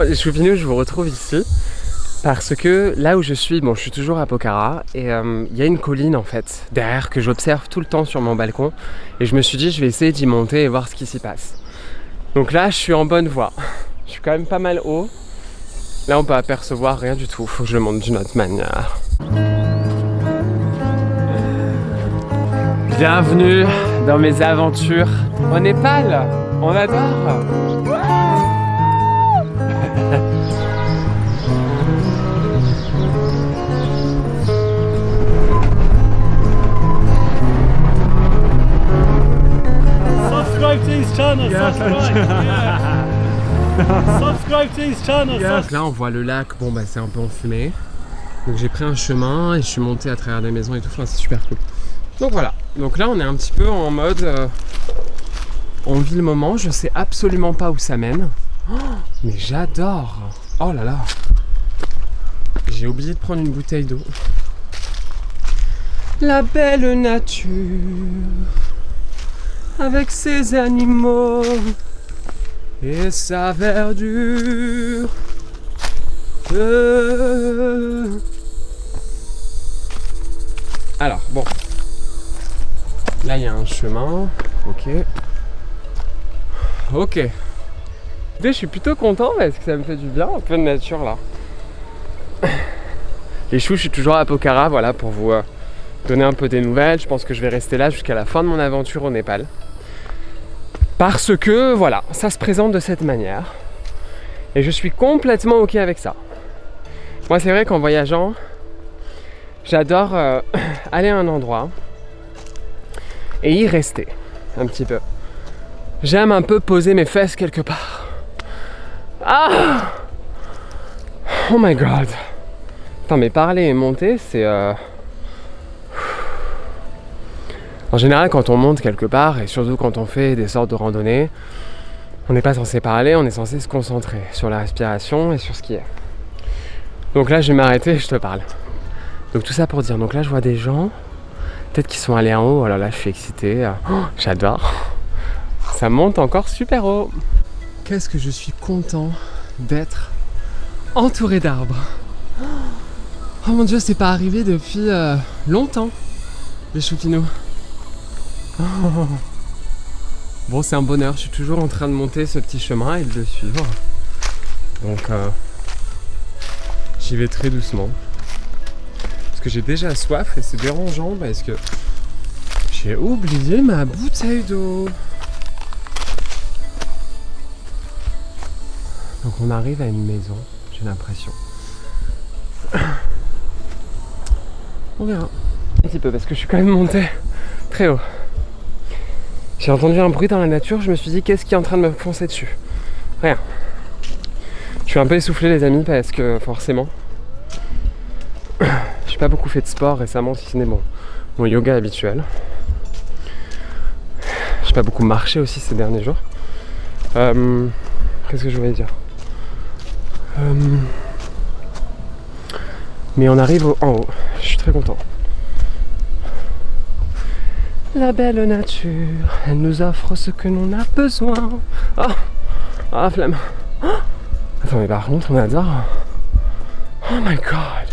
Les choupinous, je vous retrouve ici parce que là où je suis, bon, je suis toujours à Pokhara et il y a une colline en fait derrière que j'observe tout le temps sur mon balcon et je me suis dit je vais essayer d'y monter et voir ce qui s'y passe. Donc là, je suis en bonne voie. Je suis quand même pas mal haut. Là, on peut apercevoir rien du tout. Faut que je le monte d'une autre manière. Bienvenue dans mes aventures au Népal. On adore. Subscribe to his channel, subscribe. Yeah. Subscribe to his channel. Donc là, on voit le lac. Bon, bah, c'est un peu enfumé. Donc j'ai pris un chemin et je suis monté à travers des maisons et tout. Enfin, c'est super cool. Donc voilà. Donc là, on est un petit peu en mode. On vit le moment. Je sais absolument pas où ça mène. Oh, mais j'adore. Oh là là. J'ai oublié de prendre une bouteille d'eau. La belle nature. Avec ses animaux. Et sa verdure. Alors, bon. Là, il y a un chemin. Ok. Ok. Je suis plutôt content parce que ça me fait du bien, un peu de nature là. Les choux, je suis toujours à Pokhara, voilà, pour vous donner un peu des nouvelles. Je pense que je vais rester là jusqu'à la fin de mon aventure au Népal. Parce que, voilà, ça se présente de cette manière. Et je suis complètement ok avec ça. Moi, c'est vrai qu'en voyageant, j'adore aller à un endroit et y rester un petit peu. J'aime un peu poser mes fesses quelque part. Ah! Oh my god! Attends, mais parler et monter, c'est... En général, quand on monte quelque part, et surtout quand on fait des sortes de randonnées, on n'est pas censé parler, on est censé se concentrer sur la respiration et sur ce qui est. Donc là, je vais m'arrêter et je te parle. Donc tout ça pour dire, donc là, je vois des gens, peut-être qu'ils sont allés en haut, alors là, je suis excité, j'adore. Ça monte encore super haut. Qu'est-ce que je suis content d'être entouré d'arbres. Oh mon dieu, c'est pas arrivé depuis longtemps, les choupinous. Oh. Bon, c'est un bonheur, je suis toujours en train de monter ce petit chemin et de le suivre. Donc, j'y vais très doucement. Parce que j'ai déjà soif et c'est dérangeant parce que j'ai oublié ma bouteille d'eau. Donc on arrive à une maison, j'ai l'impression. On verra. Un petit peu parce que je suis quand même monté très haut. J'ai entendu un bruit dans la nature, je me suis dit qu'est-ce qui est en train de me foncer dessus? Rien. Je suis un peu essoufflé les amis parce que forcément j'ai pas beaucoup fait de sport récemment si ce n'est mon yoga habituel. J'ai pas beaucoup marché aussi ces derniers jours. Qu'est-ce que je voulais dire? Mais on arrive en haut, je suis très content. La belle nature, elle nous offre ce que l'on a besoin. Ah, flemme. Attends, mais par contre, on adore. Oh my god.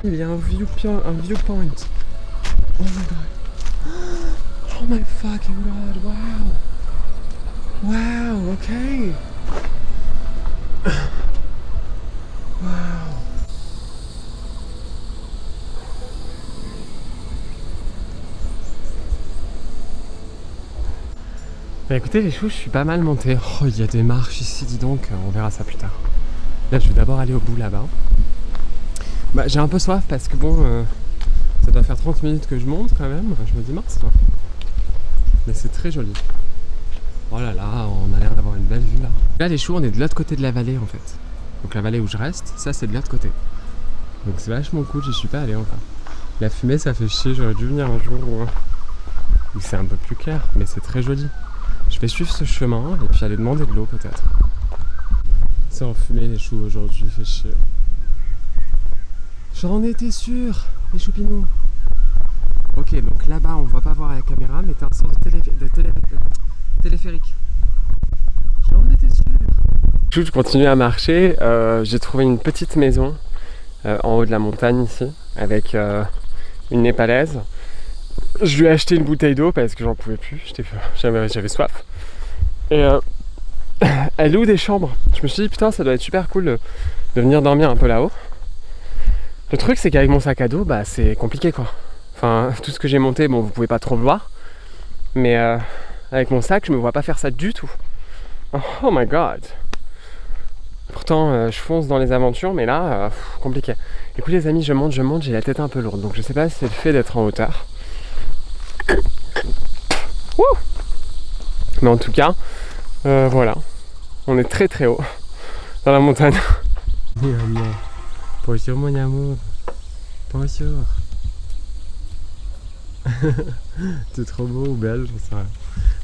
Il y a un viewpoint. Oh my god. Oh my fucking god, wow. Wow, ok. Wow. Bah écoutez les choux, je suis pas mal monté. Oh, il y a des marches ici, dis donc, on verra ça plus tard. Là, je vais d'abord aller au bout là-bas. Bah, j'ai un peu soif parce que bon, ça doit faire 30 minutes que je monte quand même. Je me dis mince, toi. Mais c'est très joli. Oh là là, on a l'air d'avoir une belle vue là. Là, les choux, on est de l'autre côté de la vallée en fait. Donc la vallée où je reste, ça c'est de l'autre côté. Donc c'est vachement cool, j'y suis pas allé encore. La fumée, ça fait chier, j'aurais dû venir un jour où c'est un peu plus clair, mais c'est très joli. Je vais suivre ce chemin et puis aller demander de l'eau peut-être. C'est enfumé les choux aujourd'hui, fait chier. J'en étais sûr, les choupinous. Ok, donc là-bas on va pas voir la caméra, mais t'as un sort de téléphérique. J'en étais sûr. Je continue à marcher, j'ai trouvé une petite maison en haut de la montagne ici, avec une népalaise. Je lui ai acheté une bouteille d'eau parce que j'en pouvais plus, j'avais soif. Et elle loue des chambres. Je me suis dit putain ça doit être super cool de venir dormir un peu là-haut. Le truc c'est qu'avec mon sac à dos, bah c'est compliqué quoi. Enfin tout ce que j'ai monté, bon vous pouvez pas trop le voir. Mais avec mon sac je me vois pas faire ça du tout. Oh my god. Pourtant je fonce dans les aventures mais là compliqué. Écoute les amis je monte, j'ai la tête un peu lourde. Donc je sais pas si c'est le fait d'être en hauteur. Wouh, mais en tout cas voilà. On est très très haut dans la montagne. Bonjour mon amour. Bonjour. T'es trop beau ou belle, j'en sais rien.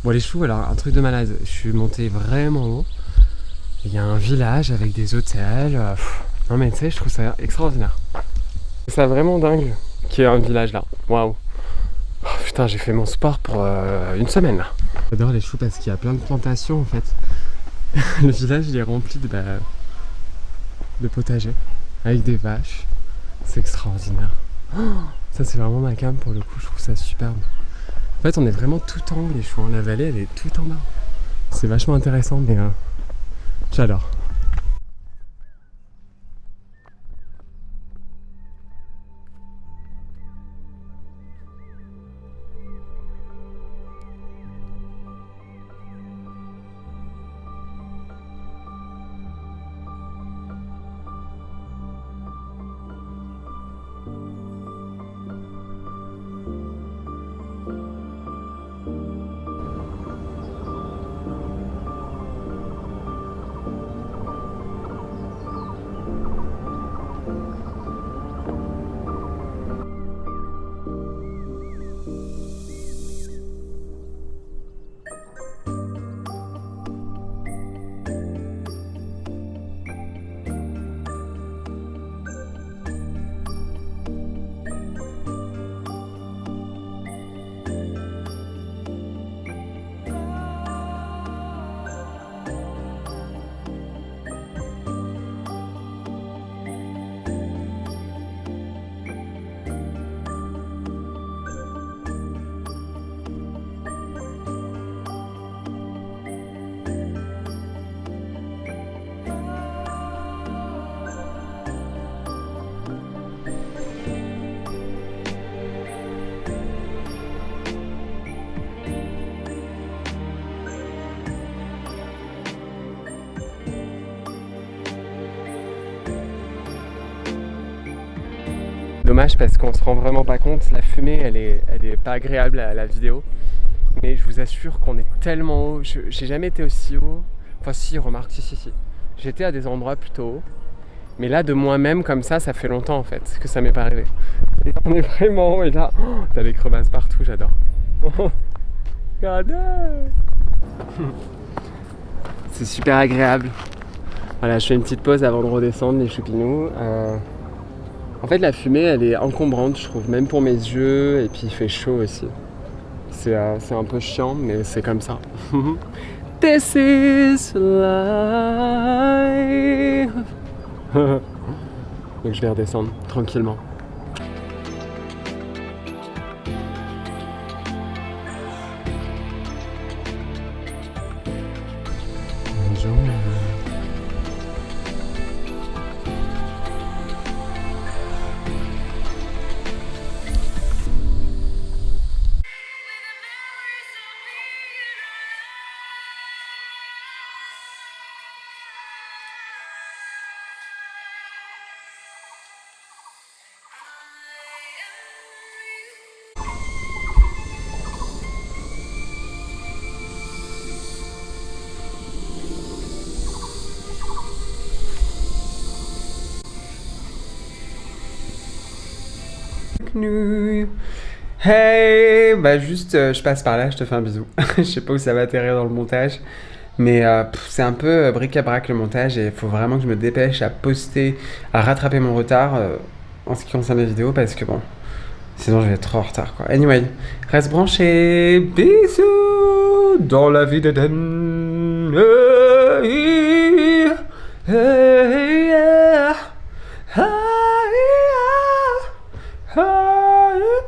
Bon les choux, alors un truc de malade. Je suis monté vraiment haut. Il y a un village avec des hôtels. Non mais tu sais, je trouve ça extraordinaire. C'est ça vraiment dingue qu'il y ait un village là. Waouh. Oh, putain, j'ai fait mon sport pour une semaine là. J'adore les choux parce qu'il y a plein de plantations en fait. Le village il est rempli de potagers avec des vaches. C'est extraordinaire. Oh, ça c'est vraiment ma came pour le coup, je trouve ça superbe. En fait on est vraiment tout en haut les choux, hein. La vallée elle est tout en bas. C'est vachement intéressant mais j'adore. Dommage parce qu'on se rend vraiment pas compte, la fumée elle est pas agréable à la vidéo. Mais je vous assure qu'on est tellement haut, j'ai jamais été aussi haut. Enfin si, remarque, si. J'étais à des endroits plutôt hauts. Mais là de moi-même comme ça fait longtemps en fait que ça m'est pas arrivé. Et on est vraiment haut et là, oh, t'as des crevasses partout, j'adore. Oh, regardez. C'est super agréable. Voilà, je fais une petite pause avant de redescendre les choupinous. En fait la fumée elle est encombrante je trouve, même pour mes yeux et puis il fait chaud aussi. C'est un peu chiant mais c'est comme ça. This is life. Donc je vais redescendre tranquillement. Bonjour. Hey, bah juste je passe par là, je te fais un bisou. Je sais pas où ça va atterrir dans le montage, mais c'est un peu bric-à-brac le montage et il faut vraiment que je me dépêche à poster, à rattraper mon retard en ce qui concerne la vidéo parce que bon, sinon je vais être trop en retard quoi. Anyway, reste branché, bisous dans la vie d'Eden. Hey, yeah. Hey, yeah. Hey, yeah.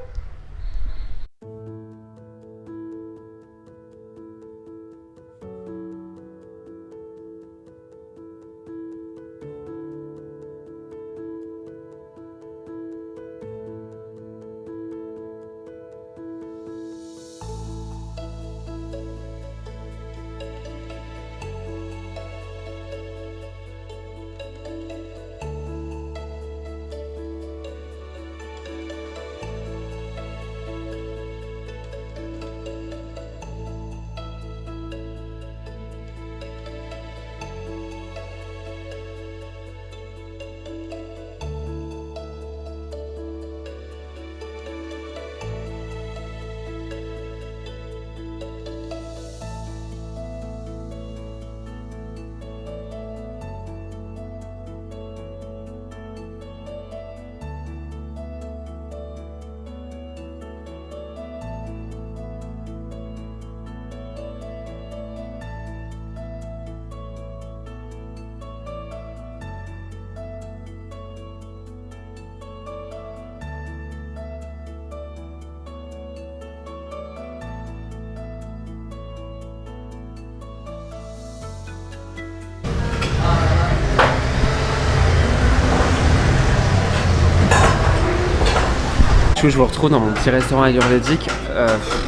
Je vous retrouve dans mon petit restaurant ayurvédique.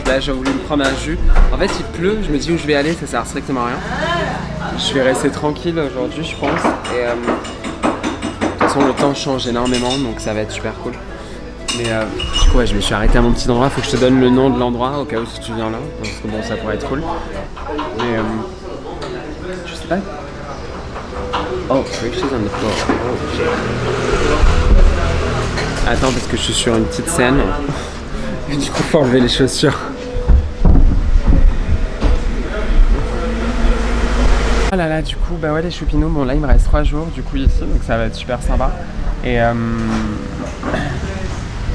Là j'ai voulu me prendre un jus. En fait il pleut, je me dis où je vais aller, ça sert strictement à rien. Je vais rester tranquille aujourd'hui je pense. Et de toute façon le temps change énormément donc ça va être super cool. Mais du coup ouais, je me suis arrêté à mon petit endroit, faut que je te donne le nom de l'endroit au cas où si tu viens là. Parce que bon ça pourrait être cool. Mais je sais pas. Oh, fishes on the floor. Oh shit. Attends parce que je suis sur une petite scène et du coup faut enlever les chaussures. Ah là là du coup bah ouais les choupinous, bon là il me reste 3 jours du coup ici donc ça va être super sympa. Et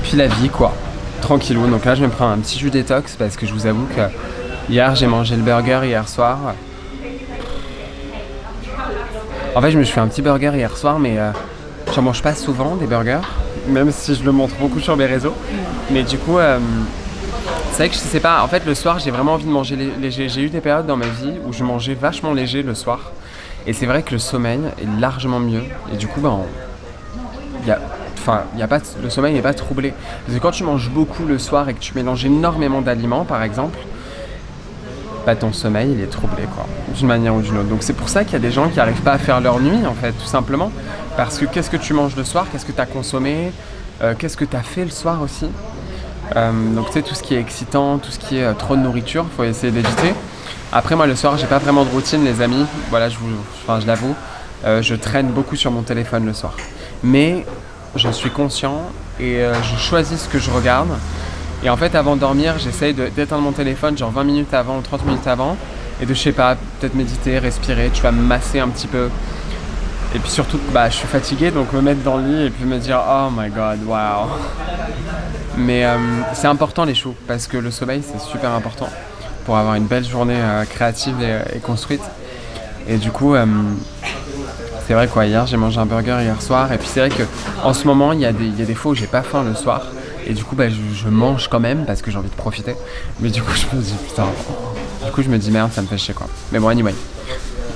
puis la vie quoi, tranquillou. Donc là je vais me prendre un petit jus détox parce que je vous avoue que hier j'ai mangé le burger hier soir. En fait je me suis fait un petit burger hier soir mais j'en mange pas souvent des burgers. Même si je le montre beaucoup sur mes réseaux. Mais du coup, c'est vrai que je sais pas, en fait le soir j'ai vraiment envie de manger léger. J'ai eu des périodes dans ma vie où je mangeais vachement léger le soir. Et c'est vrai que le sommeil est largement mieux. Et du coup, le sommeil n'est pas troublé. Parce que quand tu manges beaucoup le soir et que tu mélanges énormément d'aliments par exemple, bah, ton sommeil il est troublé quoi, d'une manière ou d'une autre. Donc c'est pour ça qu'il y a des gens qui n'arrivent pas à faire leur nuit en fait, tout simplement. Parce que qu'est-ce que tu manges le soir, qu'est-ce que tu as consommé, qu'est-ce que tu as fait le soir aussi. Donc tu sais, tout ce qui est excitant, tout ce qui est trop de nourriture, il faut essayer d'éviter. Après moi le soir j'ai pas vraiment de routine les amis, voilà je l'avoue, je traîne beaucoup sur mon téléphone le soir. Mais je suis conscient et je choisis ce que je regarde. Et en fait avant de dormir j'essaye d'éteindre mon téléphone genre 20 minutes avant ou 30 minutes avant. Et de je sais pas, peut-être méditer, respirer, tu vas me masser un petit peu. Et puis surtout bah, je suis fatigué donc me mettre dans le lit et puis me dire oh my god, wow. Mais c'est important les choux parce que le sommeil c'est super important pour avoir une belle journée créative et construite. Et du coup c'est vrai quoi, hier j'ai mangé un burger hier soir et puis c'est vrai qu'en ce moment il y a des fois où j'ai pas faim le soir et du coup bah, je mange quand même parce que j'ai envie de profiter. Mais du coup je me dis putain, du coup je me dis merde ça me fait chier quoi. Mais bon anyway,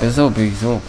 bisous bisous.